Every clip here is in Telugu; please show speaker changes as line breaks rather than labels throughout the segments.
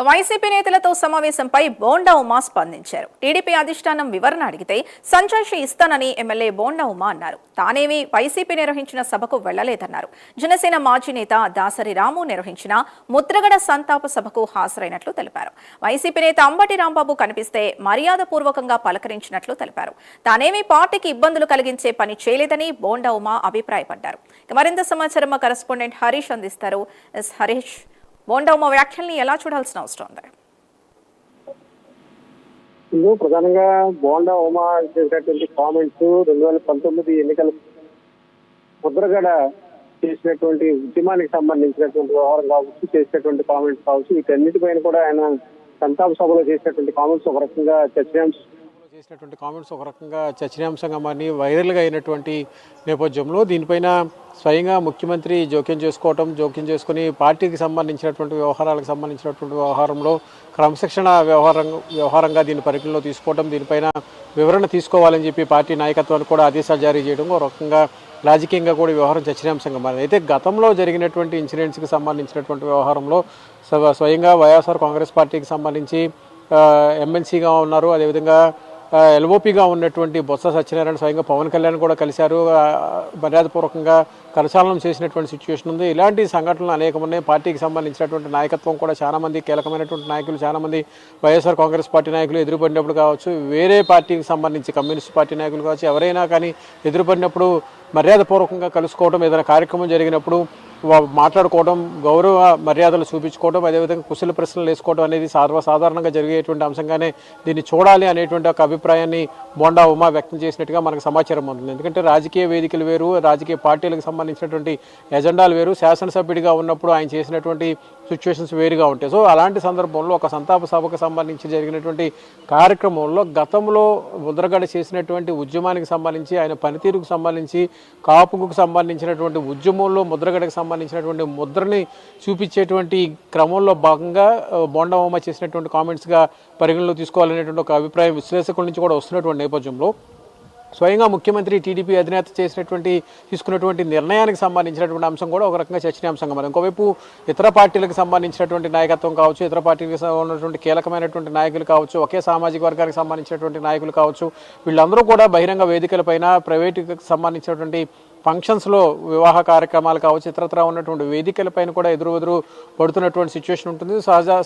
వైసీపీ నేతలతో సమావేశంపై బోండా ఉమా స్పందించారు. టీడీపీ అధిష్టానం వివరణ అడిగితే సంజాయిషి ఇస్తానని ఎమ్మెల్యే బోండా ఉమా అన్నారు. తానేమీ వైసీపీ నిర్వహించిన సభకు వెళ్లలేదన్నారు. జనసేన మాజీ నేత దాసరి రాము నిర్వహించిన ముద్రగడ సంతాప సభకు హాజరైనట్లు తెలిపారు. వైసీపీ నేత అంబటి రాంబాబు కనిపిస్తే మర్యాదపూర్వకంగా పలకరించినట్లు తెలిపారు. తానేమీ పార్టీకి ఇబ్బందులు కలిగించే పని చేయలేదని బోండా ఉమా అభిప్రాయపడ్డారు. మరింత సమాచారం మా కరెస్పాండెంట్ హరీష్ అందిస్తారు. హరీష్, బోండా ఉమా వ్యాఖ్యల్ని ఎలా చూడాల్సిన అవసరం ఉంది?
ప్రధానంగా బోండా ఉమా చేసినటువంటి కామెంట్స్ 2019 ఎన్నికల ముద్రగడ చేసినటువంటి ఉద్యమానికి సంబంధించినటువంటి వ్యవహారం కావచ్చు, చేసినటువంటి కామెంట్స్ కావచ్చు, వీటన్నిటిపైన కూడా ఆయన సంతాప సభలో చేసినటువంటి కామెంట్స్ ఒక రకంగా చర్చనీయాంశంగా మారి వైరల్గా అయినటువంటి నేపథ్యంలో దీనిపైన స్వయంగా ముఖ్యమంత్రి జోక్యం చేసుకుని పార్టీకి సంబంధించినటువంటి వ్యవహారంలో క్రమశిక్షణ వ్యవహారంగా దీన్ని పరిగణలో తీసుకోవడం, దీనిపైన వివరణ తీసుకోవాలని చెప్పి పార్టీ నాయకత్వానికి కూడా ఆదేశాలు జారీ చేయడం ఒక రకంగా రాజకీయంగా కూడా వ్యవహారం చర్చనీయాంశంగా మారింది. అయితే గతంలో జరిగినటువంటి ఇన్సిడెంట్స్కి సంబంధించినటువంటి వ్యవహారంలో స్వయంగా వైఎస్ఆర్ కాంగ్రెస్ పార్టీకి సంబంధించి ఎమ్మెల్సీగా ఉన్నారు, అదేవిధంగా ఎల్ఓపిగా ఉన్నటువంటి బొత్స సత్యనారాయణ స్వయంగా పవన్ కళ్యాణ్ కూడా కలిశారు, మర్యాదపూర్వకంగా కరచాలనం చేసినటువంటి సిచ్యువేషన్ ఉంది. ఇలాంటి సంఘటనలు అనేకం ఉన్నాయి. పార్టీకి సంబంధించినటువంటి నాయకత్వం కూడా చాలామంది కీలకమైనటువంటి నాయకులు, చాలామంది వైఎస్ఆర్ కాంగ్రెస్ పార్టీ నాయకులు ఎదురుపడినప్పుడు కావచ్చు, వేరే పార్టీకి సంబంధించి కమ్యూనిస్ట్ పార్టీ నాయకులు కావచ్చు, ఎవరైనా కానీ ఎదురుపడినప్పుడు మర్యాదపూర్వకంగా కలుసుకోవడం, ఏదైనా కార్యక్రమం జరిగినప్పుడు మాట్లాడుకోవడం, గౌరవ మర్యాదలు చూపించుకోవడం, అదేవిధంగా కుశల ప్రశ్నలు వేసుకోవడం అనేది సర్వసాధారణంగా జరిగేటువంటి అంశంగానే దీన్ని చూడాలి అనేటువంటి ఒక అభిప్రాయాన్ని బోండా ఉమా వ్యక్తం చేసినట్టుగా మనకు సమాచారం ఉంటుంది. ఎందుకంటే రాజకీయ వేదికలు వేరు, రాజకీయ పార్టీలకు సంబంధించినటువంటి ఎజెండాలు వేరు, శాసనసభ్యుడిగా ఉన్నప్పుడు ఆయన చేసినటువంటి సిచ్యువేషన్స్ వేరుగా ఉంటాయి. సో అలాంటి సందర్భంలో ఒక సంతాప సభకు సంబంధించి జరిగినటువంటి కార్యక్రమంలో గతంలో ముద్రగడ చేసినటువంటి ఉద్యమానికి సంబంధించి, ఆయన పనితీరుకు సంబంధించి, కాపుకు సంబంధించినటువంటి ఉద్యమంలో ముద్రగడకు సంబంధించినటువంటి ముద్రని చూపించేటువంటి క్రమంలో భాగంగా బోండా ఉమా చేసినటువంటి కామెంట్స్గా పరిగణలో తీసుకోవాలనేటువంటి ఒక అభిప్రాయం విశ్లేషకుల నుంచి కూడా వస్తున్నటువంటి నేపథ్యంలో స్వయంగా ముఖ్యమంత్రి టీడీపీ అధినేత తీసుకున్నటువంటి నిర్ణయానికి సంబంధించినటువంటి అంశం కూడా ఒక రకంగా చర్చనీయాంశంగా మరి ఇంకోవైపు ఇతర పార్టీలకు సంబంధించినటువంటి నాయకత్వం కావచ్చు, ఇతర పార్టీలకు ఉన్నటువంటి కీలకమైనటువంటి నాయకులు కావచ్చు, ఒకే సామాజిక వర్గానికి సంబంధించినటువంటి నాయకులు కావచ్చు, వీళ్ళందరూ కూడా బహిరంగ వేదికలపైన ప్రైవేటుకి సంబంధించినటువంటి ఫంక్షన్స్లో వివాహ కార్యక్రమాలు కావచ్చు, ఇతరత్ర ఉన్నటువంటి వేదికలపైన కూడా ఎదురు పడుతున్నటువంటి సిచ్యువేషన్ ఉంటుంది.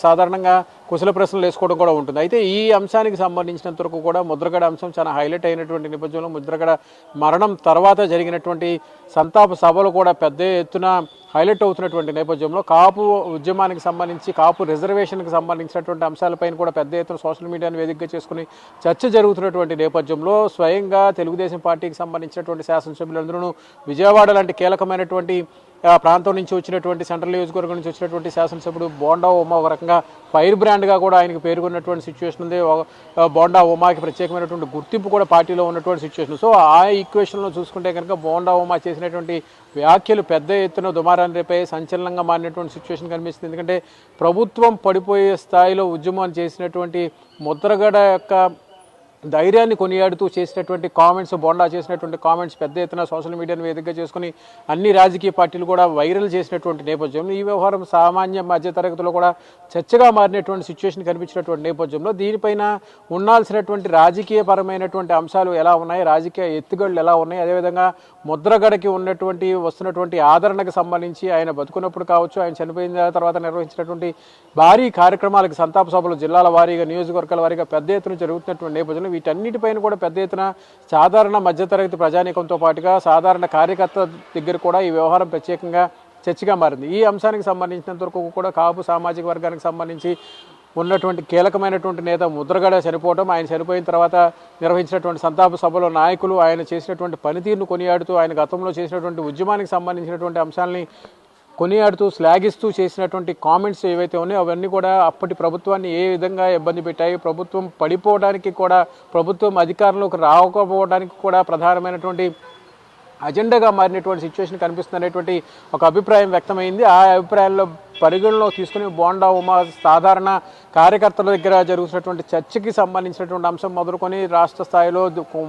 సాధారణంగా కుశల ప్రశ్నలు వేసుకోవడం కూడా ఉంటుంది. అయితే ఈ అంశానికి సంబంధించినంత వరకు కూడా ముద్రగడ అంశం చాలా హైలైట్ అయినటువంటి నేపథ్యంలో ముద్రగడ మరణం తర్వాత జరిగినటువంటి సంతాప సభలు కూడా పెద్ద ఎత్తున హైలైట్ అవుతున్నటువంటి నేపథ్యంలో కాపు ఉద్యమానికి సంబంధించి, కాపు రిజర్వేషన్కి సంబంధించినటువంటి అంశాలపైన కూడా పెద్ద ఎత్తున సోషల్ మీడియాను వేదికగా చేసుకుని చర్చ జరుగుతున్నటువంటి నేపథ్యంలో స్వయంగా తెలుగుదేశం పార్టీకి సంబంధించినటువంటి శాసనసభ్యులందరూ విజయవాడ లాంటి కీలకమైనటువంటి ప్రాంతం నుంచి వచ్చినటువంటి సెంట్రల్ నియోజకవర్గం నుంచి వచ్చినటువంటి శాసనసభ్యుడు బోండా ఉమా ఒక రకంగా ఫైర్ బ్రాండ్గా కూడా ఆయనకు పేర్కొన్నటువంటి సిచ్యువేషన్ ఉంది. బోండా ఉమాకి ప్రత్యేకమైనటువంటి గుర్తింపు కూడా పార్టీలో ఉన్నటువంటి సిచ్యువేషన్. సో ఆ ఈక్వేషన్లో చూసుకుంటే కనుక బోండా ఉమా చేసినటువంటి వ్యాఖ్యలు పెద్ద ఎత్తున దుమారాన్ని రేపై సంచలనంగా మారినటువంటి సిచ్యువేషన్ కనిపిస్తుంది. ఎందుకంటే ప్రభుత్వం పడిపోయే స్థాయిలో ఉద్యమం చేసినటువంటి ముద్రగడ యొక్క ధైర్యాన్ని కొనియాడుతూ చేసినటువంటి కామెంట్స్, బోండా చేసినటువంటి కామెంట్స్ పెద్ద ఎత్తున సోషల్ మీడియాను వేదికగా చేసుకుని అన్ని రాజకీయ పార్టీలు కూడా వైరల్ చేసినటువంటి నేపథ్యంలో ఈ వ్యవహారం సామాన్య మధ్యతరగతిలో కూడా చర్చగా మారినటువంటి సిచ్యువేషన్ కనిపించినటువంటి నేపథ్యంలో దీనిపైన ఉండాల్సినటువంటి రాజకీయపరమైనటువంటి అంశాలు ఎలా ఉన్నాయి, రాజకీయ ఎత్తుగడలు ఎలా ఉన్నాయి, అదేవిధంగా ముద్రగడకి వస్తున్నటువంటి ఆదరణకు సంబంధించి ఆయన బతుకున్నప్పుడు కావచ్చు, ఆయన చనిపోయిన తర్వాత నిర్వహించినటువంటి భారీ కార్యక్రమాలకు సంతాప సభలు జిల్లాల వారీగా, నియోజకవర్గాల వారీగా పెద్ద ఎత్తున జరుగుతున్నటువంటి నేపథ్యంలో వీటన్నిటిపైన కూడా పెద్ద ఎత్తున సాధారణ మధ్యతరగతి ప్రజానీకంతో పాటుగా సాధారణ కార్యకర్త దగ్గర కూడా ఈ వ్యవహారం ప్రత్యేకంగా చర్చగా మారింది. ఈ అంశానికి సంబంధించినంత వరకు కూడా కాపు సామాజిక వర్గానికి సంబంధించి ఉన్నటువంటి కీలకమైనటువంటి నేత ముద్రగడ చనిపోవడం, ఆయన చనిపోయిన తర్వాత నిర్వహించినటువంటి సంతాప సభలో నాయకులు ఆయన చేసినటువంటి పనితీరును కొనియాడుతూ, ఆయన గతంలో చేసినటువంటి ఉద్యమానికి సంబంధించినటువంటి అంశాలని కొనియాడుతూ శ్లాఘిస్తూ చేసినటువంటి కామెంట్స్ ఏవైతే ఉన్నాయో అవన్నీ కూడా అప్పటి ప్రభుత్వాన్ని ఏ విధంగా ఇబ్బంది పెట్టాయి, ప్రభుత్వం పడిపోవడానికి కూడా, ప్రభుత్వం అధికారంలోకి రాకపోవడానికి కూడా ప్రధానమైనటువంటి అజెండాగా మారినటువంటి సిచ్యువేషన్ కనిపిస్తుందనేటువంటి ఒక అభిప్రాయం వ్యక్తమైంది. ఆ అభిప్రాయాల్లో పరిగణలో తీసుకుని బోండా ఉమా సాధారణ కార్యకర్తల దగ్గర జరుగుతున్నటువంటి చర్చకి సంబంధించినటువంటి అంశం మొదలుకొని రాష్ట్ర స్థాయిలో,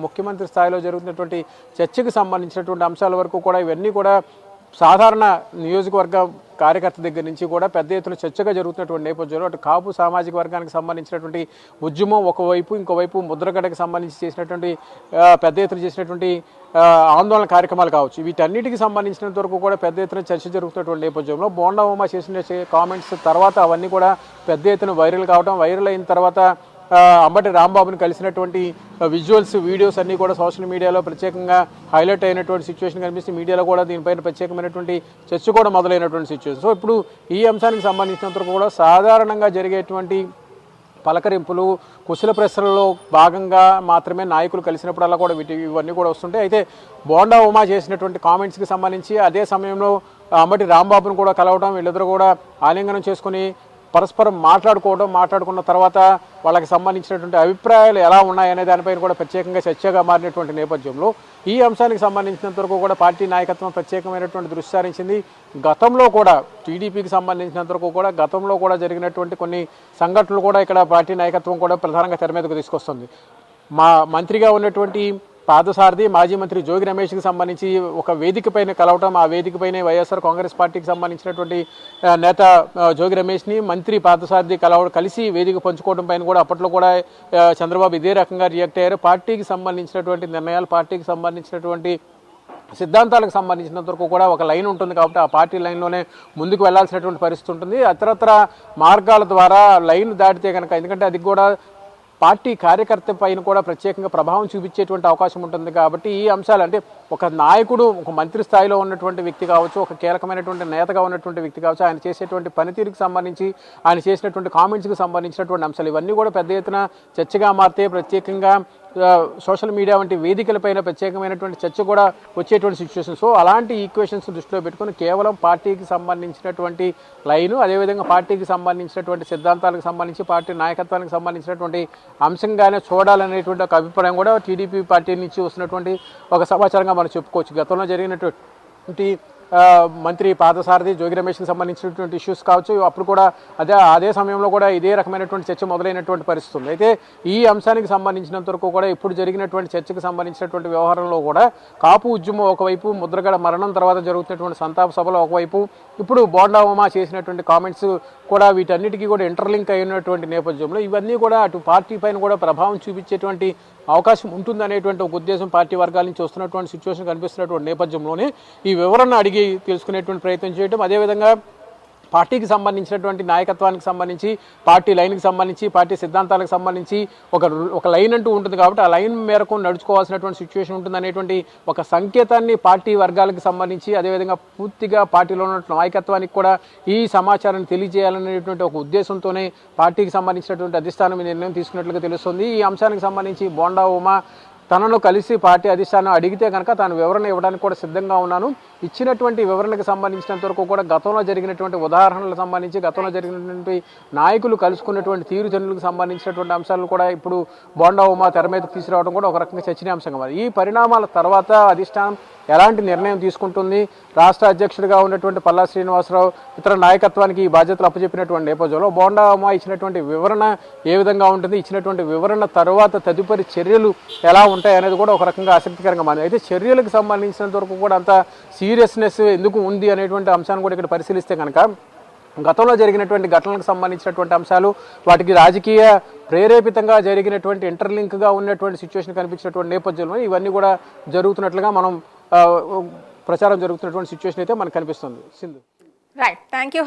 ముఖ్యమంత్రి స్థాయిలో జరుగుతున్నటువంటి చర్చకి సంబంధించినటువంటి అంశాల వరకు కూడా ఇవన్నీ కూడా సాధారణ నియోజకవర్గ కార్యకర్త దగ్గర నుంచి కూడా పెద్ద ఎత్తున చర్చగా జరుగుతున్నటువంటి నేపథ్యంలో అటు కాపు సామాజిక వర్గానికి సంబంధించినటువంటి ఉద్యమం ఒకవైపు, ఇంకోవైపు ముద్రగడకు సంబంధించి చేసినటువంటి పెద్ద ఎత్తున చేసినటువంటి ఆందోళన కార్యక్రమాలు కావచ్చు, వీటన్నిటికి సంబంధించినంత వరకు కూడా పెద్ద ఎత్తున చర్చ జరుగుతున్నటువంటి నేపథ్యంలో బోండా ఉమ చేసిన కామెంట్స్ తర్వాత అవన్నీ కూడా పెద్ద ఎత్తున వైరల్ కావడం, వైరల్ అయిన తర్వాత అంబటి రాంబాబుని కలిసినటువంటి విజువల్స్, వీడియోస్ అన్నీ కూడా సోషల్ మీడియాలో ప్రత్యేకంగా హైలైట్ అయినటువంటి సిచ్యువేషన్ కనిపిస్తుంది. మీడియాలో కూడా దీనిపైన ప్రత్యేకమైనటువంటి చర్చ కూడా మొదలైనటువంటి సిచ్యువేషన్. సో ఇప్పుడు ఈ అంశానికి సంబంధించినంత వరకు కూడా సాధారణంగా జరిగేటువంటి పలకరింపులు, కుశల ప్రశ్నలలో భాగంగా మాత్రమే నాయకులు కలిసినప్పుడల్లా కూడా ఇవన్నీ కూడా వస్తుంటాయి. అయితే బోండా ఉమా చేసినటువంటి కామెంట్స్కి సంబంధించి అదే సమయంలో అంబటి రాంబాబును కూడా కలవడం, వీళ్ళిద్దరూ కూడా ఆలింగనం చేసుకుని పరస్పరం మాట్లాడుకున్న తర్వాత వాళ్ళకి సంబంధించినటువంటి అభిప్రాయాలు ఎలా ఉన్నాయనే దానిపైన కూడా ప్రత్యేకంగా చర్చగా మారినటువంటి నేపథ్యంలో ఈ అంశానికి సంబంధించినంత వరకు కూడా పార్టీ నాయకత్వం ప్రత్యేకమైనటువంటి దృష్టి సారించింది. గతంలో కూడా టీడీపీకి సంబంధించినంత వరకు కూడా గతంలో కూడా జరిగినటువంటి కొన్ని సంఘటనలు కూడా ఇక్కడ పార్టీ నాయకత్వం కూడా ప్రధానంగా తెర మీదకు తీసుకొస్తుంది. మంత్రిగా ఉన్నటువంటి పాదసారథి మాజీ మంత్రి జోగి రమేష్కి సంబంధించి ఒక వేదిక పైన కలవటం, ఆ వేదికపైనే వైఎస్ఆర్ కాంగ్రెస్ పార్టీకి సంబంధించినటువంటి నేత జోగి రమేష్ని మంత్రి పాదసారథి కలిసి వేదిక పంచుకోవడం పైన కూడా అప్పట్లో కూడా చంద్రబాబు ఇదే రకంగా రియాక్ట్ అయ్యారు. పార్టీకి సంబంధించినటువంటి నిర్ణయాలు, పార్టీకి సంబంధించినటువంటి సిద్ధాంతాలకు సంబంధించినంత వరకు కూడా ఒక లైన్ ఉంటుంది కాబట్టి ఆ పార్టీ లైన్లోనే ముందుకు వెళ్లాల్సినటువంటి పరిస్థితి ఉంటుంది. ఇతరత్ర మార్గాల ద్వారా లైన్ దాటితే కనుక, ఎందుకంటే అది కూడా పార్టీ కార్యకర్త పైన కూడా ప్రత్యేకంగా ప్రభావం చూపించేటువంటి అవకాశం ఉంటుంది. కాబట్టి ఈ అంశాలు అంటే ఒక నాయకుడు, ఒక మంత్రి స్థాయిలో ఉన్నటువంటి వ్యక్తి కావచ్చు, ఒక కీలకమైనటువంటి నేతగా ఉన్నటువంటి వ్యక్తి కావచ్చు, ఆయన చేసేటువంటి పనితీరుకు సంబంధించి, ఆయన చేసినటువంటి కామెంట్స్కి సంబంధించినటువంటి అంశాలు ఇవన్నీ కూడా పెద్ద ఎత్తున చర్చగా మారితే ప్రత్యేకంగా సోషల్ మీడియా వంటి వేదికలపైన ప్రత్యేకమైనటువంటి చర్చ కూడా వచ్చేటువంటి సిచ్యువేషన్. సో అలాంటి ఈక్వేషన్స్ దృష్టిలో పెట్టుకుని కేవలం పార్టీకి సంబంధించినటువంటి లైను, అదేవిధంగా పార్టీకి సంబంధించినటువంటి సిద్ధాంతాలకు సంబంధించి, పార్టీ నాయకత్వానికి సంబంధించినటువంటి అంశంగానే చూడాలనేటువంటి ఒక అభిప్రాయం కూడా టీడీపీ పార్టీ నుంచి వస్తున్నటువంటి ఒక సమాచారంగా మనం చెప్పుకోవచ్చు. గతంలో జరిగినటువంటి మంత్రి పాదసారథి జోగి రమేష్కి సంబంధించినటువంటి ఇష్యూస్ కావచ్చు, అప్పుడు కూడా అదే సమయంలో కూడా ఇదే రకమైనటువంటి చర్చ మొదలైనటువంటి పరిస్థితి ఉంది. అయితే ఈ అంశానికి సంబంధించినంత వరకు కూడా ఇప్పుడు జరిగినటువంటి చర్చకు సంబంధించినటువంటి వ్యవహారంలో కూడా కాపు ఉద్యమం ఒకవైపు, ముద్రగడ మరణం తర్వాత జరుగుతున్నటువంటి సంతాప సభలో ఒకవైపు, ఇప్పుడు బోండా ఉమా చేసినటువంటి కామెంట్స్ కూడా వీటన్నిటికీ కూడా ఇంటర్లింక్ అయినటువంటి నేపథ్యంలో ఇవన్నీ కూడా అటు పార్టీ పైన కూడా ప్రభావం చూపించేటువంటి అవకాశం ఉంటుందనేటువంటి ఒక ఉద్దేశం పార్టీ వర్గాల నుంచి వస్తున్నటువంటి సిచ్యువేషన్ కనిపిస్తున్నటువంటి నేపథ్యంలోనే ఈ వివరణ అడిగి తెలుసుకునేటువంటి ప్రయత్నం చేయడం, అదేవిధంగా పార్టీకి సంబంధించినటువంటి నాయకత్వానికి సంబంధించి, పార్టీ లైన్కి సంబంధించి, పార్టీ సిద్ధాంతాలకు సంబంధించి ఒక లైన్ అంటూ ఉంటుంది కాబట్టి ఆ లైన్ మేరకు నడుచుకోవాల్సినటువంటి సిచ్యువేషన్ ఉంటుంది అనేటువంటి ఒక సంకేతాన్ని పార్టీ వర్గాలకు సంబంధించి, అదేవిధంగా పూర్తిగా పార్టీలో ఉన్న నాయకత్వానికి కూడా ఈ సమాచారాన్ని తెలియజేయాలనేటువంటి ఒక ఉద్దేశంతోనే పార్టీకి సంబంధించినటువంటి అధిష్టానం నిర్ణయం తీసుకున్నట్లుగా తెలుస్తుంది. ఈ అంశానికి సంబంధించి బోండా ఉమా తనను కలిసి పార్టీ అధిష్టానం అడిగితే కనుక తాను వివరణ ఇవ్వడానికి కూడా సిద్ధంగా ఉన్నాను. ఇచ్చినటువంటి వివరణకు సంబంధించినంత వరకు కూడా గతంలో జరిగినటువంటి ఉదాహరణలకు సంబంధించి, గతంలో జరిగినటువంటి నాయకులు కలుసుకున్నటువంటి తీరుతెన్నులకు సంబంధించినటువంటి అంశాలను కూడా ఇప్పుడు బోండా ఉమా తెర మీదకు తీసుకురావడం కూడా ఒక రకంగా చర్చనీయాంశంగా మారింది. ఈ పరిణామాల తర్వాత అధిష్టానం ఎలాంటి నిర్ణయం తీసుకుంటుంది, రాష్ట్ర అధ్యక్షుడిగా ఉన్నటువంటి పల్లా శ్రీనివాసరావు ఇతర నాయకత్వానికి ఈ బాధ్యతలు అప్పచెప్పినటువంటి నేపథ్యంలో బోండా ఉమా ఇచ్చినటువంటి వివరణ ఏ విధంగా ఉంటుంది, ఇచ్చినటువంటి వివరణ తర్వాత తదుపరి చర్యలు ఎలా ఉంటాయి అనేది కూడా ఒక రకంగా ఆసక్తికరంగా మారింది. అయితే చర్యలకు సంబంధించినంత వరకు కూడా అంత సీరియస్నెస్ ఎందుకు ఉంది అనేటువంటి అంశాన్ని కూడా ఇక్కడ పరిశీలిస్తే కనుక గతంలో జరిగినటువంటి ఘటనలకు సంబంధించినటువంటి అంశాలు, వాటికి రాజకీయ ప్రేరేపితంగా జరిగినటువంటి ఇంటర్లింక్గా ఉన్నటువంటి సిచ్యువేషన్ కనిపించినటువంటి నేపథ్యంలో ఇవన్నీ కూడా జరుగుతున్నట్లుగా మనం ప్రచారం జరుగుతున్నటువంటి సిచ్యువేషన్ అయితే మనకు కనిపిస్తుంది. సింధు.
Right, thank you.